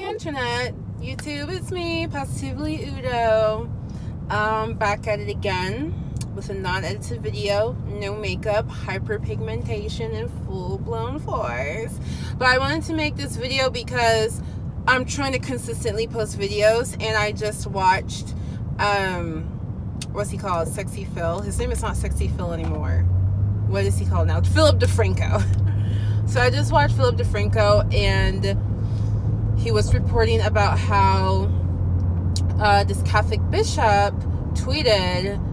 Internet, YouTube, it's me, Positively Udo. Back at it again with a non-edited video, no makeup, hyperpigmentation in full-blown force. But I wanted to make this video because I'm trying to consistently post videos, and I just watched, what's he called? Sexy Phil. His name is not Sexy Phil anymore. What is he called now? Philip DeFranco. So I just watched Philip DeFranco, and he was reporting about how this Catholic bishop tweeted,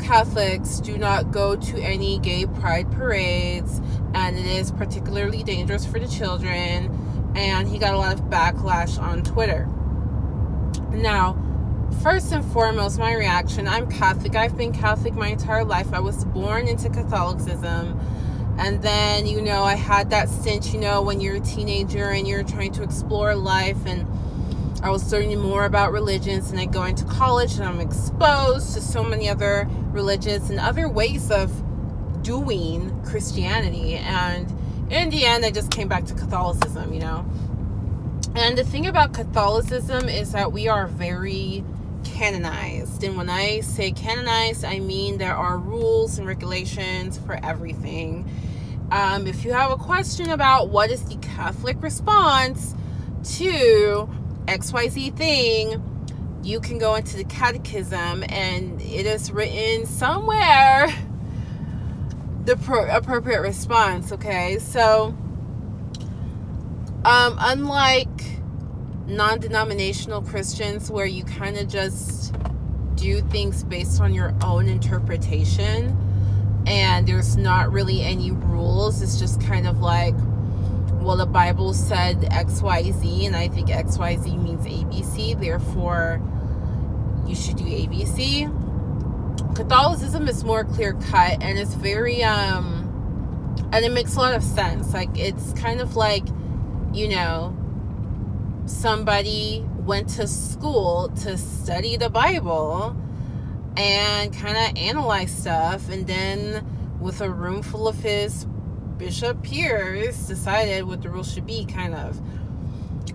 Catholics do not go to any gay pride parades, and it is particularly dangerous for the children, and he got a lot of backlash on Twitter. Now, first and foremost, my reaction, I'm Catholic. I've been Catholic my entire life. I was born into Catholicism. And then, I had that stint, when you're a teenager and you're trying to explore life, and I was learning more about religions, and I go into college and I'm exposed to so many other religions and other ways of doing Christianity. And in the end, I just came back to Catholicism, And the thing about Catholicism is that we are very canonized. And when I say canonized, I mean there are rules and regulations for everything. If you have a question about what is the Catholic response to XYZ thing, you can go into the catechism, and it is written somewhere the appropriate response. Okay, so unlike non-denominational Christians, where you kind of just do things based on your own interpretation and there's not really any rules, it's just kind of like, well, the Bible said XYZ, and I think XYZ means ABC, therefore you should do ABC. Catholicism is more clear-cut, and it's very and it makes a lot of sense. Like, it's kind of like, somebody went to school to study the Bible and kind of analyze stuff, and then with a room full of his bishop peers decided what the rules should be, kind of.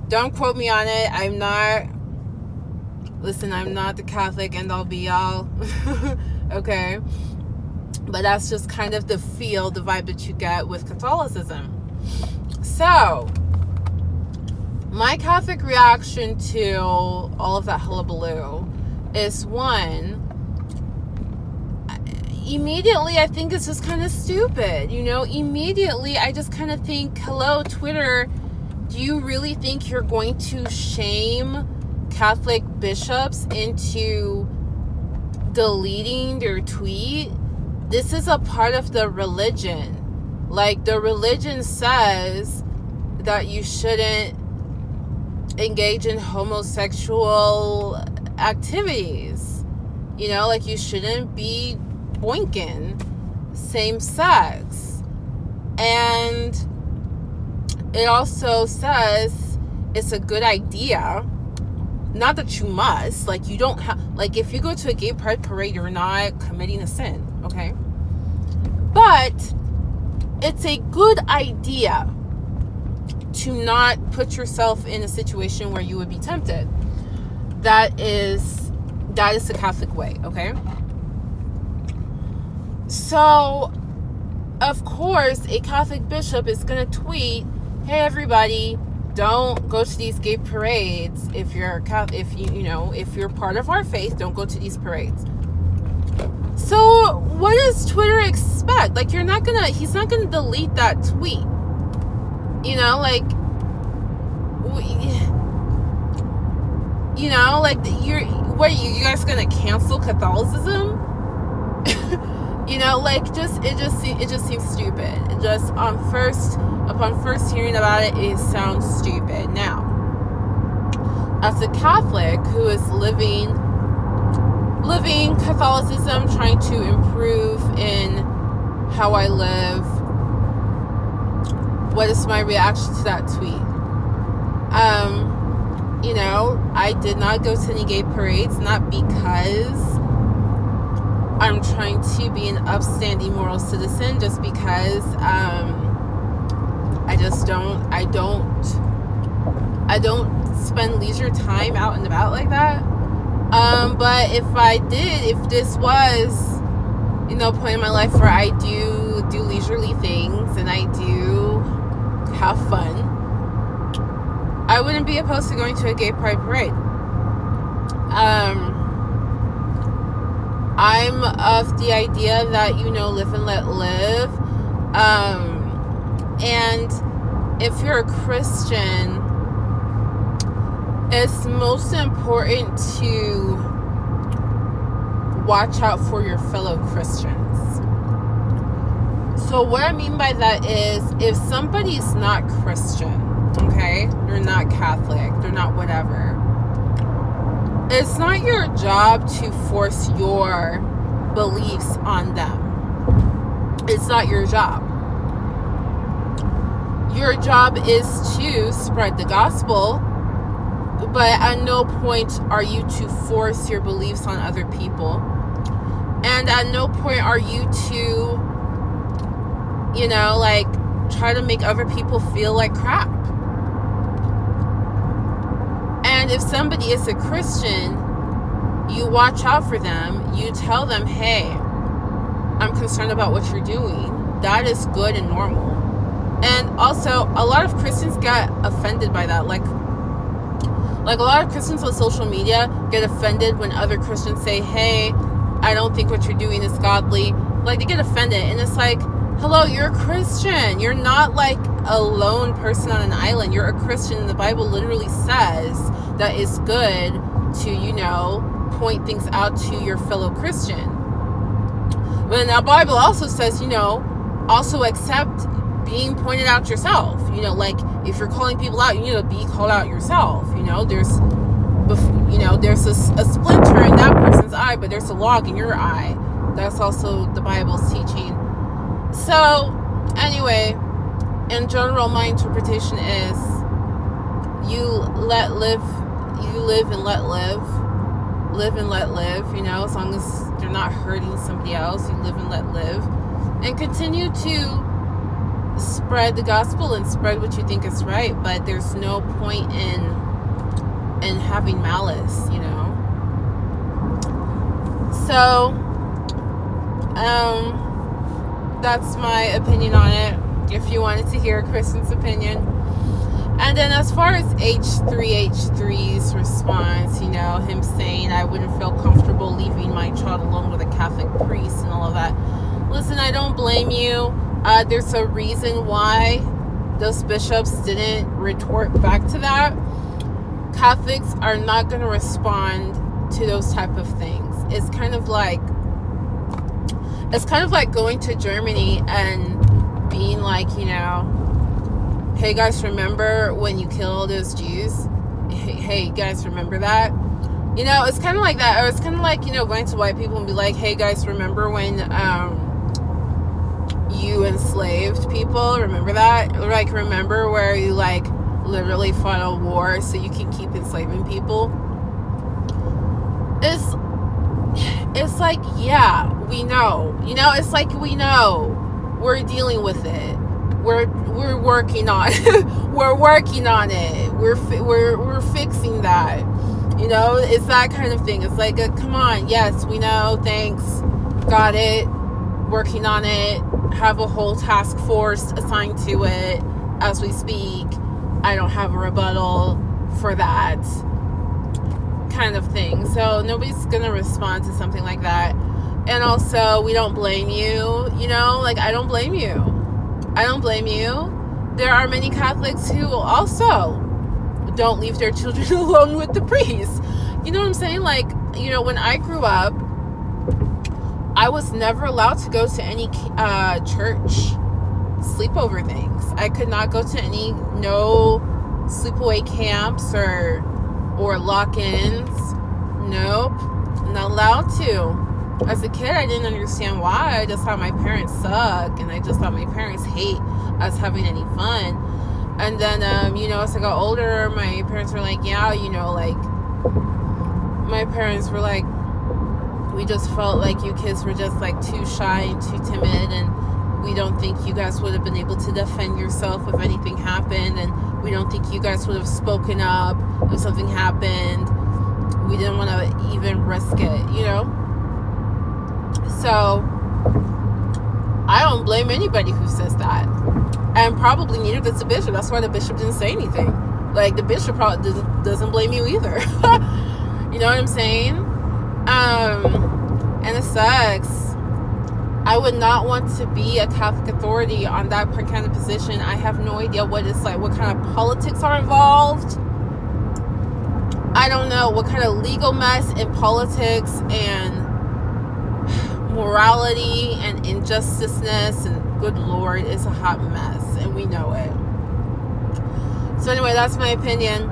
Don't quote me on it. I'm not the Catholic end all be all. Okay, but that's just kind of the feel, the vibe that you get with Catholicism. So my Catholic reaction to all of that hullabaloo is, one, immediately I think it's just kind of stupid. Immediately I just kind of think, hello, Twitter, do you really think you're going to shame Catholic bishops into deleting their tweet? This is a part of the religion. Like, the religion says that you shouldn't engage in homosexual activities. Like, you shouldn't be boinking same sex. And it also says it's a good idea, not that you must, like, you don't have, like, if you go to a gay pride parade, you're not committing a sin, okay? But it's a good idea to not put yourself in a situation where you would be tempted. That is the Catholic way, okay? So, of course, a Catholic bishop is going to tweet, hey, everybody, don't go to these gay parades. If you're if you're part of our faith, don't go to these parades. So what does Twitter expect? Like, he's not going to delete that tweet. You guys going to cancel Catholicism? It just seems stupid. Upon first hearing about it, it sounds stupid. Now, as a Catholic who is living Catholicism, trying to improve in how I live, what is my reaction to that tweet? I did not go to any gay parades, not because I'm trying to be an upstanding moral citizen, just because I don't I don't spend leisure time out and about like that. But if I did, if this was, point in my life where I do leisurely things and I do have fun, I wouldn't be opposed to going to a gay pride parade. I'm of the idea that, live and let live. And if you're a Christian, it's most important to watch out for your fellow Christians. So what I mean by that is, if somebody's not Christian, okay, they're not Catholic, they're not whatever, it's not your job to force your beliefs on them. It's not your job. Your job is to spread the gospel, but at no point are you to force your beliefs on other people. And at no point are you to, try to make other people feel like crap. And if somebody is a Christian, you watch out for them. You tell them, hey, I'm concerned about what you're doing. That is good and normal. And also, a lot of Christians get offended by that. Like a lot of Christians on social media get offended when other Christians say, hey, I don't think what you're doing is godly. Like, they get offended. And it's like, hello, you're a Christian. You're not like a lone person on an island. You're a Christian. The Bible literally says that it's good to, point things out to your fellow Christian. But the Bible also says, also accept being pointed out yourself. Like, if you're calling people out, you need to be called out yourself. There's a splinter in that person's eye, but there's a log in your eye. That's also the Bible's teaching. So, anyway, in general, my interpretation is you live and let live. Live and let live, as long as you're not hurting somebody else, you live and let live. And continue to spread the gospel and spread what you think is right, but there's no point in having malice, So, that's my opinion on it, if you wanted to hear a Christian's opinion. And then as far as H3H3's response, him saying I wouldn't feel comfortable leaving my child alone with a Catholic priest and all of that. Listen, I don't blame you. There's a reason why those bishops didn't retort back to that. Catholics are not going to respond to those type of things. It's kind of like going to Germany and being like, hey guys, remember when you killed those Jews? Hey guys, remember that? It's kind of like that. Or it's kind of like, going to white people and be like, hey guys, remember when you enslaved people? Remember that? Like, remember where you literally fought a war so you can keep enslaving people? It's like, yeah, we know. It's like, we know. We're dealing with it. We're working on we're working on it. We're fixing that. It's that kind of thing. It's like, come on, yes, we know, thanks, got it, working on it, have a whole task force assigned to it as we speak. I don't have a rebuttal for that kind of thing. So nobody's gonna respond to something like that. And also, we don't blame you. I don't blame you. I don't blame you. There are many Catholics who also don't leave their children alone with the priest. You know what I'm saying? When I grew up, I was never allowed to go to any church sleepover things. I could not go to no sleepaway camps or lock-ins. Nope, not allowed to. As a kid, I didn't understand why. I just thought my parents suck, and I just thought my parents hate us having any fun. And then, as I got older, my parents were like, yeah, my parents were like, we just felt like you kids were just too shy and too timid, and We don't think you guys would have been able to defend yourself if anything happened, and we don't think you guys would have spoken up if something happened. We didn't want to even risk it, you know? So I don't blame anybody who says that. And probably neither does the bishop. That's why the bishop didn't say anything. Like, the bishop probably doesn't blame you either. You know what I'm saying? And it sucks. I would not want to be a Catholic authority on that kind of position. I have no idea what it's like, what kind of politics are involved. I don't know what kind of legal mess in politics and morality and injusticeness, and good Lord, it's a hot mess, and we know it. So anyway, that's my opinion.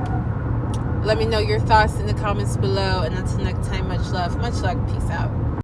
Let me know your thoughts in the comments below, and until next time, much love, peace out.